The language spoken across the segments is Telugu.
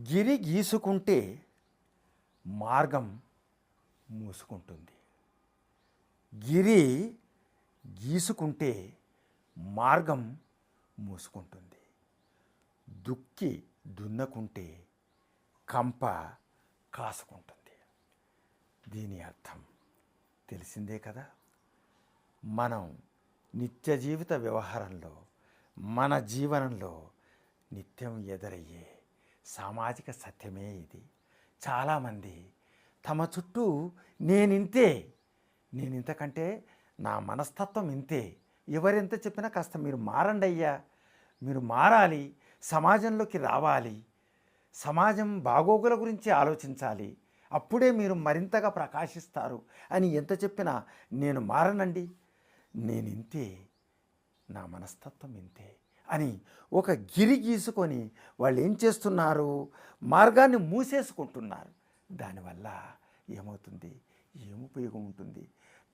గిరి గీసుకుంటే మార్గం మూసుకుంటుంది. గిరి గీసుకుంటే మార్గం మూసుకుంటుంది. దుక్కి దున్నకుంటే కంప కాసుకుంటుంది. దీని అర్థం తెలిసిందే కదా. మనం నిత్య జీవిత వ్యవహారంలో మన జీవనంలో నిత్యం ఎదురయ్యే సామాజిక సత్యమే ఇది. చాలామంది తమ చుట్టూ నేనింతకంటే నా మనస్తత్వం ఇంతే, ఎవరెంత చెప్పినా కాస్త మీరు మారండి అయ్యా, మీరు మారాలి, సమాజంలోకి రావాలి, సమాజం బాగోగుల గురించి ఆలోచించాలి, అప్పుడే మీరు మరింతగా ప్రకాశిస్తారు అని ఎంత చెప్పినా నేను మారనండి, నేనింతే, నా మనస్తత్వం ఇంతే అని ఒక గిరి గీసుకొని వాళ్ళు ఏం చేస్తున్నారు, మార్గాన్ని మూసేసుకుంటున్నారు. దానివల్ల ఏమవుతుంది, ఏం ఉపయోగం ఉంటుంది?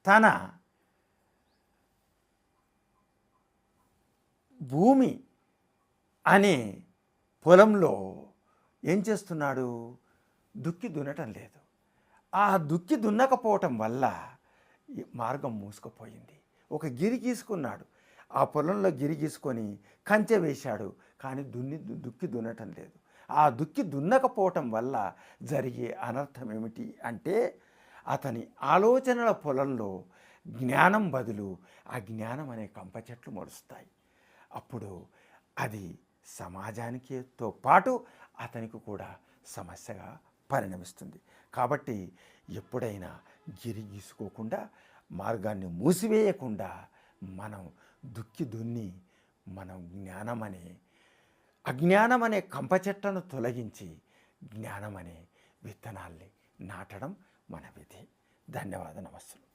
తన భూమి అనే పొలంలో ఏం చేస్తున్నాడు, దుక్కి దున్నటం లేదు. ఆ దుక్కి దున్నకపోవటం వల్ల మార్గం మూసుకుపోయింది. ఒక గిరి గీసుకున్నాడు, ఆ పొలంలో గిరి గీసుకొని కంచె వేశాడు, కానీ దుక్కి దున్నటం లేదు. ఆ దుక్కి దున్నకపోవటం వల్ల జరిగే అనర్థం ఏమిటి అంటే, అతని ఆలోచనల పొలంలో జ్ఞానం బదులు అజ్ఞానం అనే కంప చెట్లు మొలుస్తాయి. అప్పుడు అది సమాజానికితో పాటు అతనికి కూడా సమస్యగా పరిణమిస్తుంది. కాబట్టి ఎప్పుడైనా గిరి గీసుకోకుండా, మార్గాన్ని మూసివేయకుండా మనం దుక్కి దున్ని మనం అజ్ఞానం అనే కంప చెట్లను తొలగించి జ్ఞానం అనే విత్తనాల్ని నాటడం మన విధి. ధన్యవాద నమస్సులు.